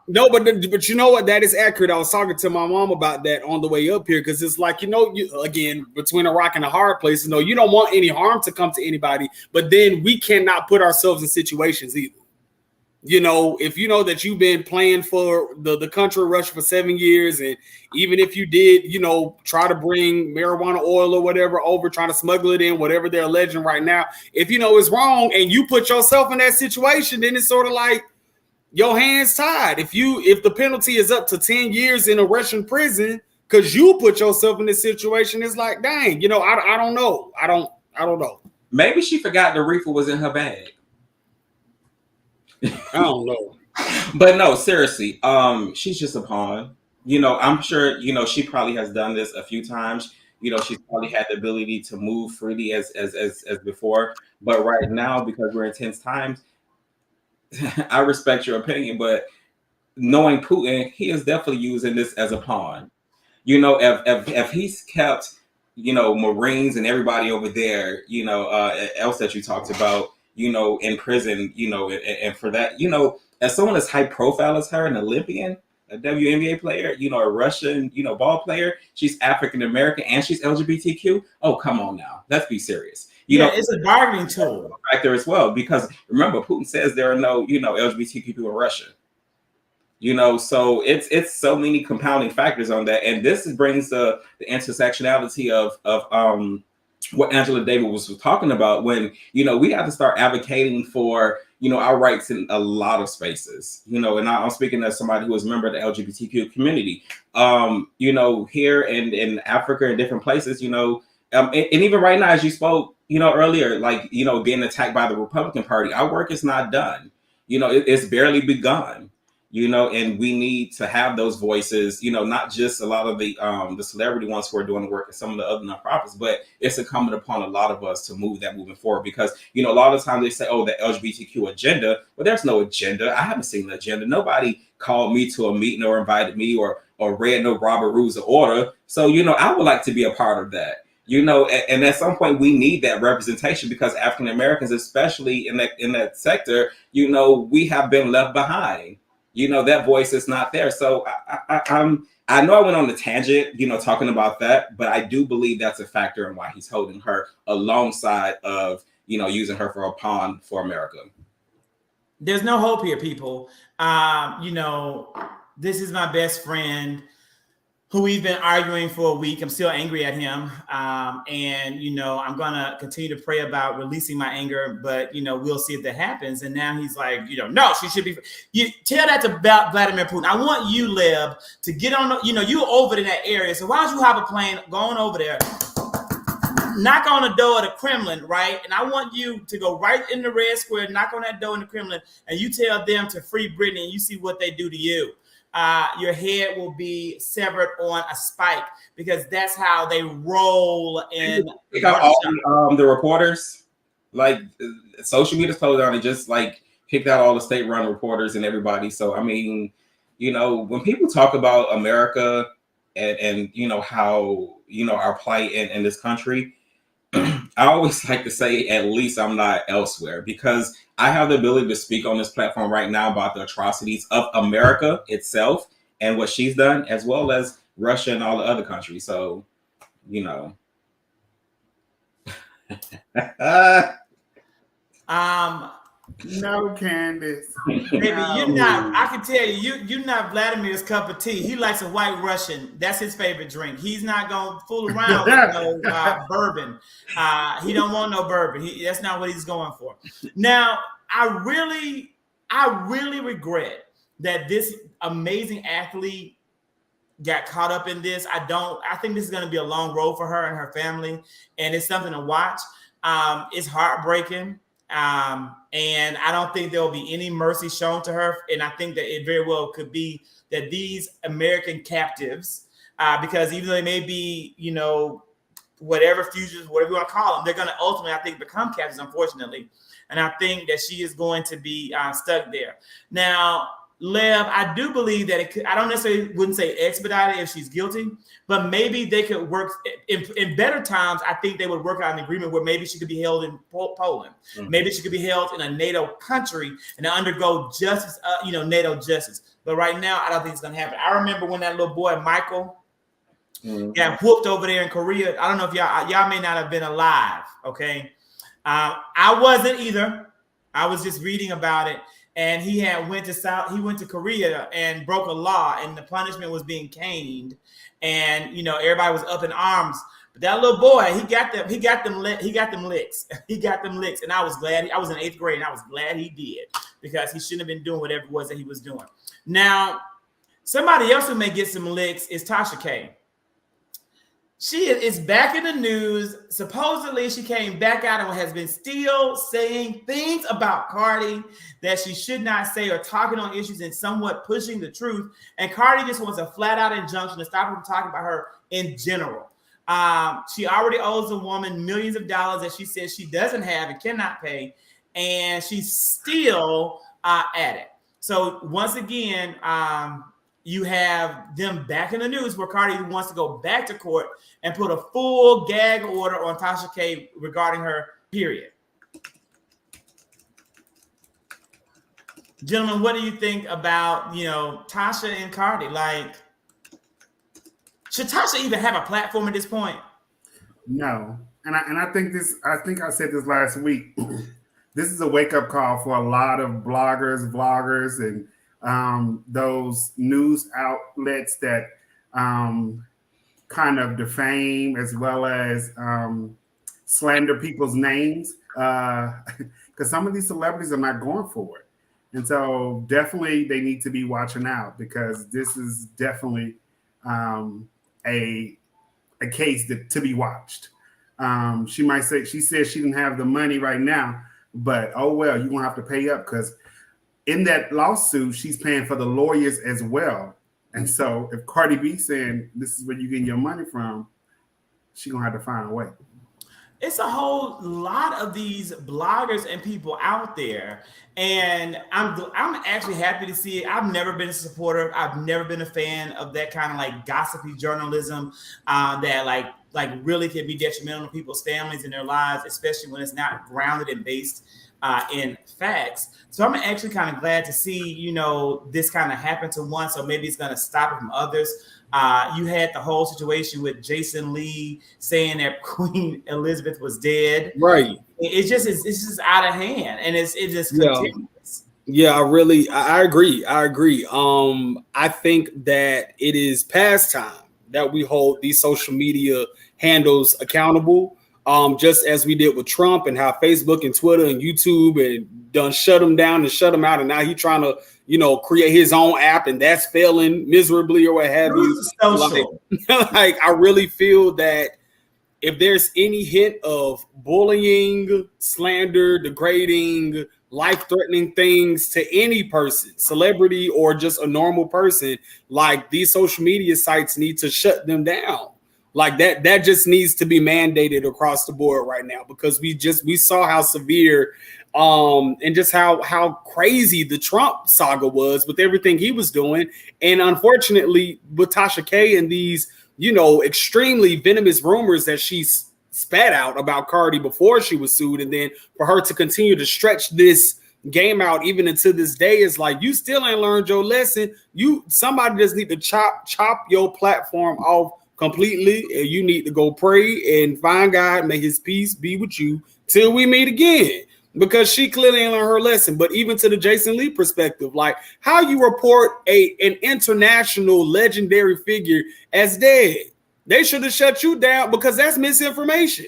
No, but you know what? That is accurate. I was talking to my mom about that on the way up here, because it's like, again, between a rock and a hard place, you don't want any harm to come to anybody, but then we cannot put ourselves in situations either. You know, if you know that you've been playing for the country Russia for 7 years, and even if you did, you know, try to bring marijuana oil or whatever over, trying to smuggle it in, whatever they're alleging right now, if you know it's wrong and you put yourself in that situation, then it's sort of like your hands tied. If the penalty is up to 10 years in a Russian prison because you put yourself in this situation, it's like, dang, you know, I don't know. I don't know. Maybe she forgot the reefer was in her bag. I don't know. But no, seriously, she's just a pawn. You know, I'm sure, you know, she probably has done this a few times. You know, she's probably had the ability to move freely as before. But right now, because we're in tense times, I respect your opinion, but knowing Putin, he is definitely using this as a pawn. You know, if he's kept, you know, Marines and everybody over there, you know, else that you talked about, you know, in prison, you know, and for that, you know, as someone as high profile as her, an Olympian, a WNBA player, you know, a Russian, you know, ball player, she's African American and she's LGBTQ. Oh, come on now, let's be serious. You know, it's a bargaining tool right there as well, because remember, Putin says there are no, you know, LGBTQ people in Russia. You know, so it's so many compounding factors on that, and this brings the intersectionality of what Angela Davis was talking about, when, you know, we have to start advocating for, you know, our rights in a lot of spaces, you know, and I'm speaking as somebody who is a member of the LGBTQ community, you know, here in Africa and different places, you know, and even right now, as you spoke, you know, earlier, like, you know, being attacked by the Republican Party, our work is not done. You know, it's barely begun. You know, and we need to have those voices, you know, not just a lot of the celebrity ones who are doing the work and some of the other nonprofits, but it's incumbent upon a lot of us to move that moving forward, because, you know, a lot of times they say, oh, the LGBTQ agenda, but there's no agenda. I haven't seen the agenda. Nobody called me to a meeting or invited me or read no Robert Rules of Order. So, you know, I would like to be a part of that. You know, and at some point we need that representation, because African Americans, especially in that sector, you know, we have been left behind. You know, that voice is not there. So I know I went on the tangent, you know, talking about that, but I do believe that's a factor in why he's holding her alongside of, you know, using her for a pawn for America. There's no hope here, people. You know, this is my best friend who we've been arguing for a week. I'm still angry at him. And, you know, I'm going to continue to pray about releasing my anger, but, you know, we'll see if that happens. And now he's like, you know, no, she should be. You tell that to Vladimir Putin. I want you, Leb, to get on, you know, you over in that area. So why don't you have a plane going over there, knock on the door of the Kremlin, right? And I want you to go right in the Red Square, knock on that door in the Kremlin, and you tell them to free Brittney, and you see what they do to you. Your head will be severed on a spike, because that's how they roll in. They got all the reporters, like social media closed down, and just like picked out all the state-run reporters and everybody. So I mean, you know, when people talk about America and you know how, you know, our plight in this country, I always like to say, at least I'm not elsewhere, because I have the ability to speak on this platform right now about the atrocities of America itself and what she's done, as well as Russia and all the other countries. So, you know. No, Candace. Baby, you're not. I can tell you're not Vladimir's cup of tea. He likes a white Russian. That's his favorite drink. He's not gonna fool around with no bourbon. He don't want no bourbon. That's not what he's going for. Now, I really regret that this amazing athlete got caught up in this. I think this is going to be a long road for her and her family, and it's something to watch. It's heartbreaking. And I don't think there will be any mercy shown to her. And I think that it very well could be that these American captives, because even though they may be, you know, whatever fugitives, whatever you want to call them, they're going to ultimately, I think, become captives, unfortunately. And I think that she is going to be stuck there. Now, Lev, I do believe that it could, I don't necessarily wouldn't say expedited if she's guilty, but maybe they could work in better times. I think they would work out an agreement where maybe she could be held in Poland. Mm-hmm. Maybe she could be held in a NATO country and undergo justice, NATO justice. But right now, I don't think it's going to happen. I remember when that little boy, Michael, got whooped over there in Korea. I don't know if y'all may not have been alive. Okay. I wasn't either. I was just reading about it. and he went to Korea and broke a law, and the punishment was being caned, and everybody was up in arms. But that little boy, he got them licks. He got them licks, and I was glad. I was in 8th grade, and I was glad he did, because he shouldn't have been doing whatever it was that he was doing. Now, somebody else who may get some licks is Tasha K. She is back in the news. Supposedly, she came back out and has been still saying things about Cardi that she should not say, or talking on issues and somewhat pushing the truth. And Cardi just wants a flat-out injunction to stop her from talking about her in general. She already owes a woman millions of dollars that she says she doesn't have and cannot pay, and she's still at it. So once again, you have them back in the news where Cardi wants to go back to court and put a full gag order on Tasha K regarding her period. Gentlemen, what do you think about, Tasha and Cardi? Like, should Tasha even have a platform at this point? No. And I think I said this last week. This is a wake-up call for a lot of bloggers, vloggers, and those news outlets that kind of defame as well as slander people's names, because some of these celebrities are not going for it. And so definitely they need to be watching out, because this is definitely a case to be watched. She says she didn't have the money right now, but oh well, you're gonna have to pay up, because in that lawsuit, she's paying for the lawyers as well. And so if Cardi B saying this is where you're getting your money from, she's gonna have to find a way. It's a whole lot of these bloggers and people out there, and I'm actually happy to see it. I've never been a supporter. I've never been a fan of that kind of like gossipy journalism that like really can be detrimental to people's families and their lives, especially when it's not grounded and based in facts. So I'm actually kind of glad to see, this kind of happen to one. So maybe it's going to stop it from others. You had the whole situation with Jason Lee saying that Queen Elizabeth was dead. Right. It's just out of hand, and it just continues. Yeah, I agree. I think that it is past time that we hold these social media handles accountable. Just as we did with Trump, and how Facebook and Twitter and YouTube and done shut him down and shut him out, and now he's trying to, create his own app, and that's failing miserably or what have you. Like, I really feel that if there's any hint of bullying, slander, degrading, life-threatening things to any person, celebrity or just a normal person, like, these social media sites need to shut them down. Like that just needs to be mandated across the board right now, because we saw how severe and just how crazy the Trump saga was with everything he was doing. And unfortunately, with Tasha K and these, extremely venomous rumors that she spat out about Cardi before she was sued, and then for her to continue to stretch this game out even until this day, is like, you still ain't learned your lesson. Somebody just need to chop your platform off completely, and you need to go pray and find God, may his peace be with you till we meet again, because she clearly ain't learned her lesson. But even to the Jason Lee perspective, like, how you report an international legendary figure as dead, they should have shut you down, because that's misinformation.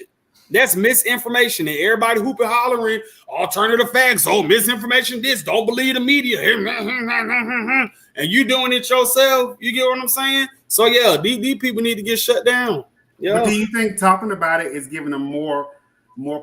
That's misinformation, and everybody hooping, hollering alternative facts. Oh, misinformation, this, don't believe the media, and you doing it yourself. You get what I'm saying? So yeah, these people need to get shut down. Yeah. But do you think talking about it is giving them more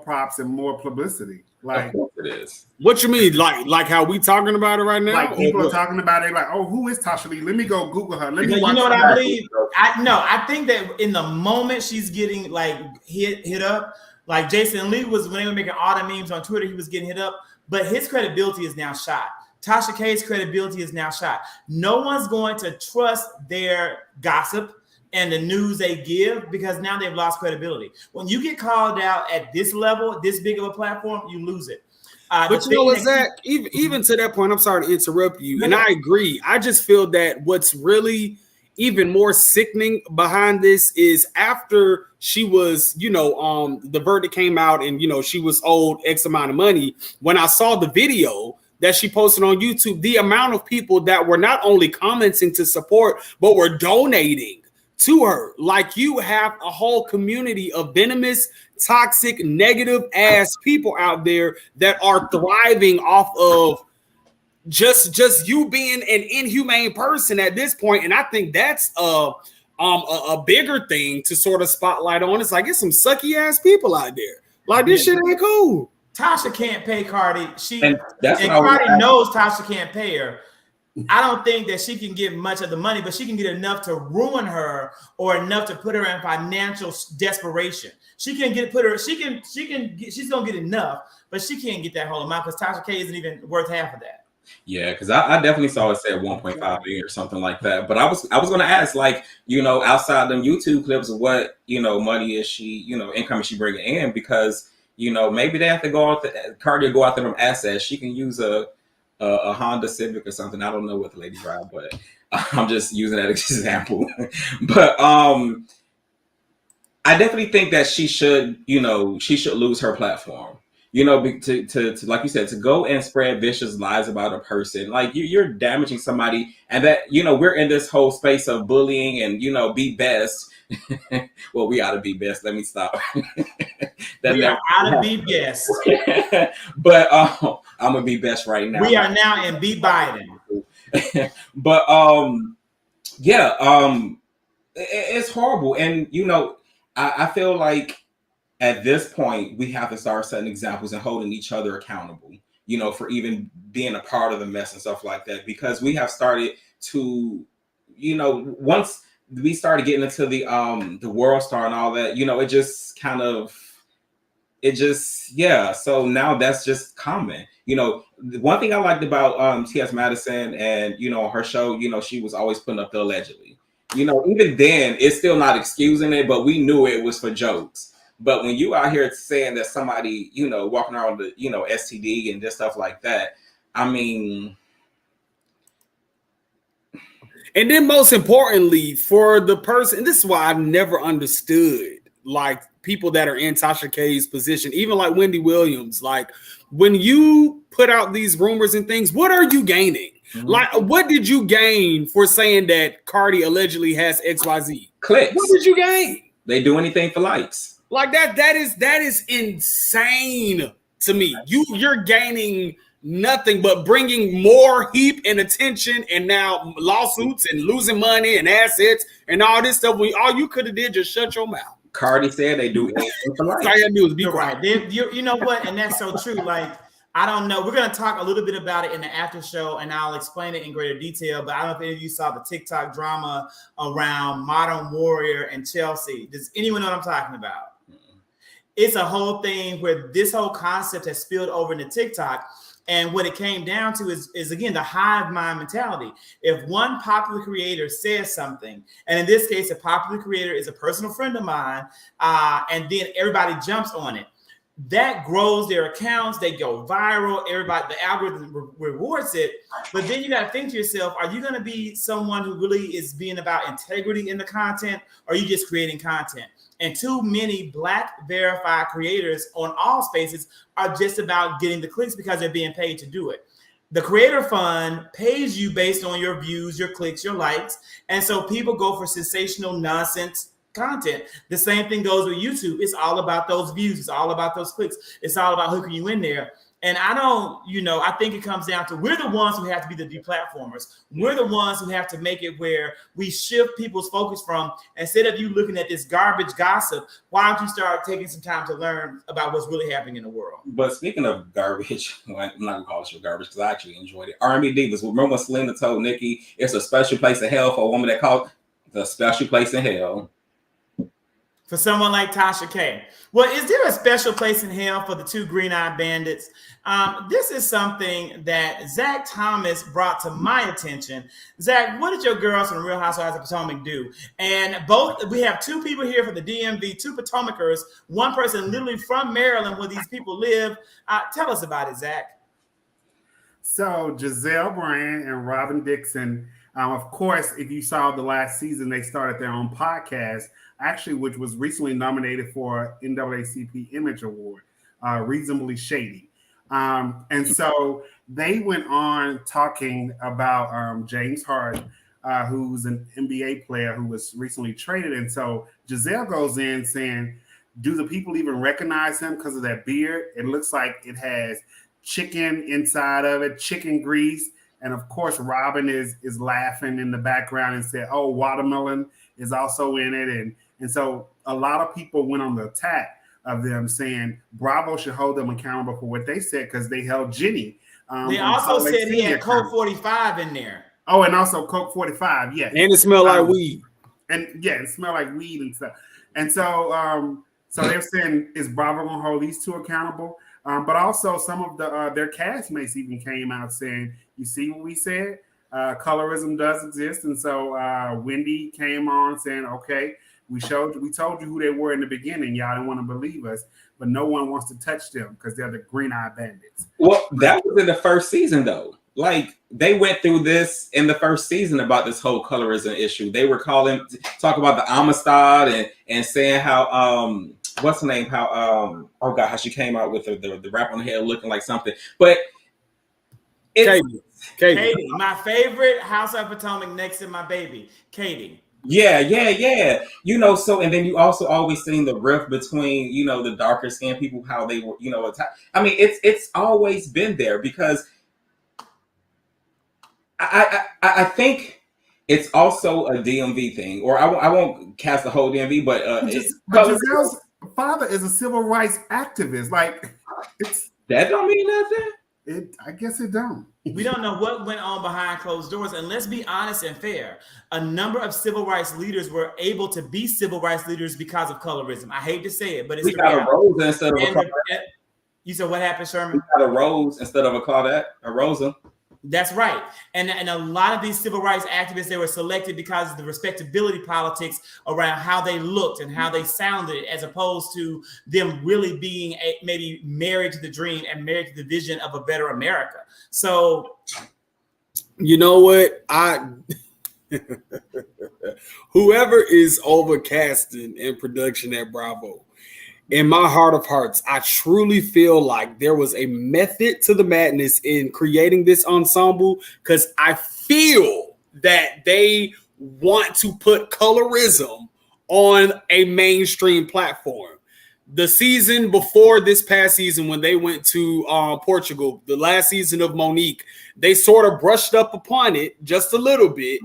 props and more publicity? Like, of course it is. What you mean? Like how we talking about it right now? Like, people are talking about it, like, oh, who is Tasha Lee? Let me go Google her. Let me watch. You know what I believe? I think that in the moment she's getting like hit up, like Jason Lee was, when they were making all the memes on Twitter, he was getting hit up, but his credibility is now shot. Tasha K's credibility is now shot. No one's going to trust their gossip and the news they give, because now they've lost credibility. When you get called out at this level, this big of a platform, you lose it. But you know what, Zach? Even to that point, I'm sorry to interrupt you, and I agree. I just feel that what's really even more sickening behind this is after she was, the verdict came out, and she was owed X amount of money. When I saw the video that she posted on YouTube, the amount of people that were not only commenting to support, but were donating to her. Like, you have a whole community of venomous, toxic, negative ass people out there that are thriving off of just you being an inhumane person at this point. And I think that's a bigger thing to sort of spotlight on. It's like, it's some sucky ass people out there. Like, this shit ain't cool. Tasha can't pay Cardi. And Cardi knows Tasha can't pay her. I don't think that she can get much of the money, but she can get enough to ruin her or enough to put her in financial desperation. She's gonna get enough, but she can't get that whole amount because Tasha K isn't even worth half of that. Yeah, because I definitely saw it said 1.5 million or something like that. But I was going to ask, like, outside them YouTube clips of what, money is she, income is she bringing in? Because, maybe they have to go out, Cardi will go out there from assets. She can use a Honda Civic or something. I don't know what the lady drive, but I'm just using that example. But I definitely think that she should lose her platform. To like you said, to go and spread vicious lies about a person, like you're damaging somebody, and that we're in this whole space of bullying and be best. Well, we ought to be best. Let me stop. We are out to be best. But I'm gonna be best right now. We are now in be Biden. But it's horrible, and I feel like at this point, we have to start setting examples and holding each other accountable, for even being a part of the mess and stuff like that. Because we have started to, once we started getting into the World Star and all that, So now that's just common. One thing I liked about T.S. Madison and, her show, she was always putting up the allegedly. Even then, it's still not excusing it, but we knew it was for jokes. But when you out here saying that somebody, walking around with, STD and just stuff like that, I mean. And then most importantly, for the person, and this is why I've never understood, like, people that are in Tasha K's position, even like Wendy Williams, like, when you put out these rumors and things, what are you gaining? Mm-hmm. Like, what did you gain for saying that Cardi allegedly has XYZ? Clicks. What did you gain? They do anything for likes. Like that is insane to me. You're gaining nothing but bringing more heat and attention, and now lawsuits and losing money and assets and all this stuff. All you could have did just shut your mouth. Cardi said they do anything for likes. All you gotta do is be You're quiet. right. You know what? And that's so true. Like, I don't know. We're going to talk a little bit about it in the after show, and I'll explain it in greater detail. But I don't know if any of you saw the TikTok drama around Modern Warrior and Chelsea. Does anyone know what I'm talking about? It's a whole thing where this whole concept has spilled over into TikTok. And what it came down to is again, the hive mind mentality. If one popular creator says something, and in this case, a popular creator is a personal friend of mine, and then everybody jumps on it, that grows their accounts. They go viral. Everybody, the algorithm rewards it. But then you got to think to yourself, are you going to be someone who really is being about integrity in the content, or are you just creating content? And too many Black verified creators on all spaces are just about getting the clicks because they're being paid to do it. The Creator Fund pays you based on your views, your clicks, your likes. And so people go for sensational nonsense content. The same thing goes with YouTube. It's all about those views. It's all about those clicks. It's all about hooking you in there. And I think it comes down to, we're the ones who have to be the deplatformers. We're the ones who have to make it where we shift people's focus from, instead of you looking at this garbage gossip, why don't you start taking some time to learn about what's really happening in the world? But speaking of garbage, I'm not going to call it garbage because I actually enjoyed it. R&B Divas. Remember when Selena told Nicki, it's a special place in hell for a woman that called the special place in hell? For someone like Tasha K. Well, is there a special place in hell for the two green-eyed bandits? This is something that Zach Thomas brought to my attention. Zach, what did your girls from the Real Housewives of Potomac do? And we have two people here for the DMV, two Potomacers, one person literally from Maryland where these people live. Tell us about it, Zach. So Gizelle, Bryant, and Robyn Dixon, of course, if you saw the last season, they started their own podcast, actually, which was recently nominated for NAACP Image Award, Reasonably Shady. And so they went on talking about James Harden, who's an NBA player who was recently traded. And so Gizelle goes in saying, do the people even recognize him because of that beard? It looks like it has chicken inside of it, chicken grease. And of course, Robyn is laughing in the background and said, oh, watermelon is also in it. And so a lot of people went on the attack of them saying Bravo should hold them accountable for what they said because they held Jenny. They also said he had Coke 45 in there. Oh, and also Coke 45, yeah. And it smelled like weed. And yeah, it smelled like weed and stuff. And so they're saying, is Bravo going to hold these two accountable? But also some of their castmates even came out saying, you see what we said? Colorism does exist. And so Wendy came on saying, okay, we told you who they were in the beginning. Y'all didn't want to believe us, but no one wants to touch them because they're the green-eyed bandits. Well, that was in the first season, though. Like, they went through this in the first season about this whole colorism issue. They were talk about the Amistad and saying how what's her name? How how she came out with the wrap on the head looking like something. But Katie, my favorite House of Potomac next to my baby, Katie. Yeah. You know, so and then you also always seen the rift between, you know, the darker skinned people, how they were, you know, I mean, it's always been there because I think it's also a DMV thing, or I won't cast the whole DMV, but Giselle's father is a civil rights activist. Like, that don't mean nothing. I guess it don't. We don't know what went on behind closed doors. And let's be honest and fair. A number of civil rights leaders were able to be civil rights leaders because of colorism. I hate to say it, but it's we got a rose instead of a Claudette. You said what happened, Sherman? We got a rose instead of a Claudette, a Rosa. That's right. And a lot of these civil rights activists, they were selected because of the respectability politics around how they looked and how they sounded, as opposed to them really being maybe married to the dream and married to the vision of a better America. So, you know what? Whoever is overcasting in production at Bravo, in my heart of hearts, I truly feel like there was a method to the madness in creating this ensemble because I feel that they want to put colorism on a mainstream platform. The season before this past season, when they went to Portugal, the last season of Monique, they sort of brushed up upon it just a little bit,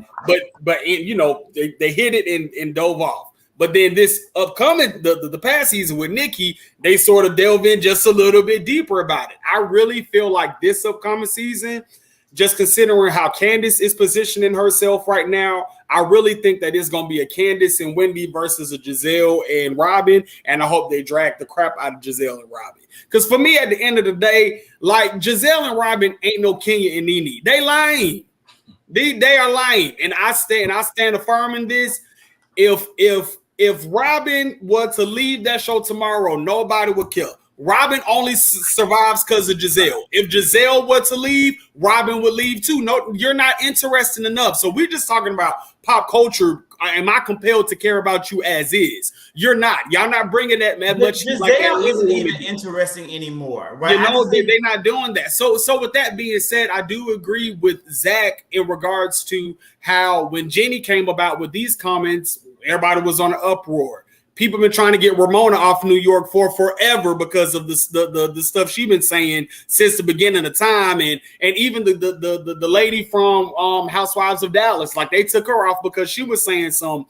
but you know, they hit it and dove off. But then this upcoming, the past season with Nikki, they sort of delve in just a little bit deeper about it. I really feel like this upcoming season, just considering how Candace is positioning herself right now, I really think that it's going to be a Candace and Wendy versus a Gizelle and Robyn. And I hope they drag the crap out of Gizelle and Robyn. Because for me, at the end of the day, like Gizelle and Robyn ain't no Kenya and Nene. They lying. They are lying. And I stand affirming this. If Robyn were to leave that show tomorrow, nobody would kill. Robyn only survives because of Gizelle. If Gizelle were to leave, Robyn would leave too. No, you're not interesting enough. So we're just talking about pop culture. Am I compelled to care about you as is? You're not. Y'all not bringing that much. Gizelle isn't even interesting anymore, right? You know, they're not doing that. So with that being said, I do agree with Zach in regards to how when Jenny came about with these comments, everybody was on an uproar. People been trying to get Ramona off New York for forever because of the stuff she's been saying since the beginning of time, and even the lady from Housewives of Dallas, like they took her off because she was saying some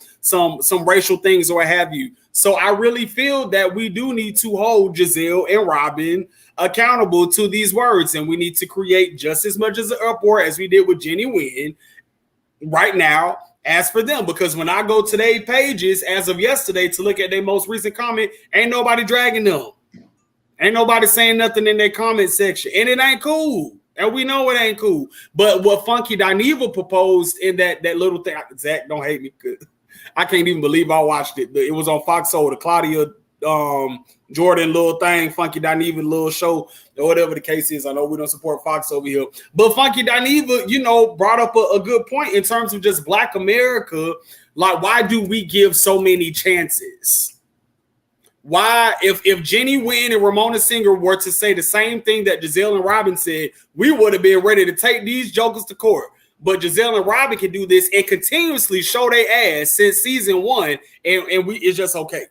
racial things or what have you. So I really feel that we do need to hold Gizelle and Robyn accountable to these words, and we need to create just as much as an uproar as we did with Jenny Wynn right now. As for them, because when I go to their pages as of yesterday to look at their most recent comment, ain't nobody dragging them. Ain't nobody saying nothing in their comment section. And it ain't cool. And we know it ain't cool. But what Funky Dineva proposed in that little thing, Zach, don't hate me. I can't even believe I watched it. It was on Fox Soul, the Claudia Jordan little thing, Funky Dineva little show, or whatever the case is. I know we don't support Fox over here, but Funky Dineva, you know, brought up a good point in terms of just Black America. Like, why do we give so many chances? why, if Jenny Wynn and Ramona Singer were to say the same thing that Gizelle and Robyn said, we would have been ready to take these jokers to court. But Gizelle and Robyn can do this and continuously show their ass since season 1, and it's just okay.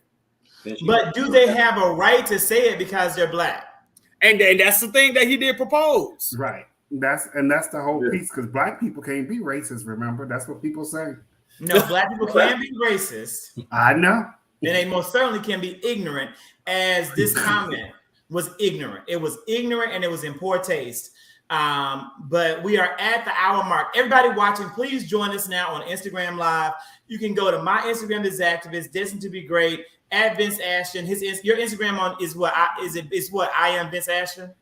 But do they have a right to say it because they're black? And that's the thing that he did propose. Right. That's the whole piece, because black people can't be racist, remember? That's what people say. No, black people can be racist. I know. And they most certainly can be ignorant, as this comment was ignorant. It was ignorant and it was in poor taste. But we are at the hour mark. Everybody watching, please join us now on Instagram Live. You can go to my Instagram is activist, Destined to be Great, at Vince Ashton. Your Instagram is what I am Vince Ashton.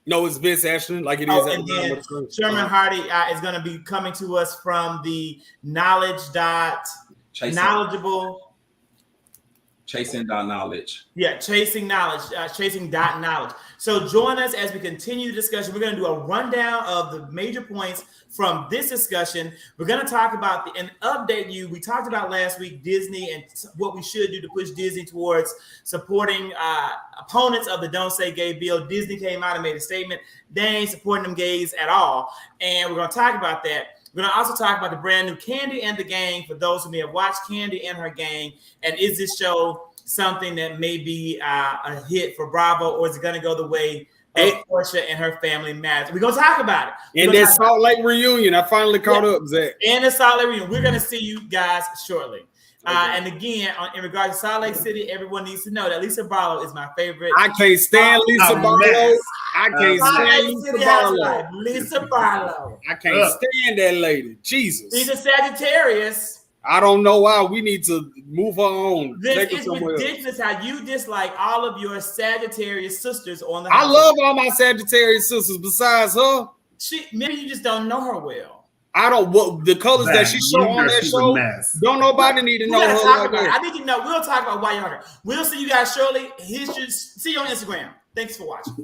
No, it's Vince Ashton, like it is. And then Sherman Hardy is going to be coming to us from the knowledgeable. Chasing knowledge. Yeah, chasing knowledge, chasing knowledge. So join us as we continue the discussion. We're going to do a rundown of the major points from this discussion. We're going to talk about and update you. We talked about last week Disney and what we should do to push Disney towards supporting opponents of the Don't Say Gay bill. Disney came out and made a statement. They ain't supporting them gays at all. And we're going to talk about that. We're going to also talk about the brand new Candy and the Gang for those who may have watched Candy and her gang. And is this show something that may be a hit for Bravo, or is it going to go the way of Portia and her family matters? We're going to talk about it. And that Salt Lake reunion, I finally caught up, Zach. And the Salt Lake reunion. We're going to see you guys shortly. And again, in regards to Salt Lake City, everyone needs to know that Lisa Barlow is my favorite. I can't stand Lisa Barlow. I can't stand Lisa Barlow. Lisa Barlow. I can't stand that lady. Jesus. She's a Sagittarius. I don't know why. We need to move her on. It's ridiculous how you dislike all of your Sagittarius sisters on the I love all my Sagittarius sisters besides her. Maybe you just don't know her well. I don't what the colors that she showed on that show. Don't nobody need to know her. I need to know. We'll talk about why you're her. We'll see you guys shortly. See you on Instagram. Thanks for watching.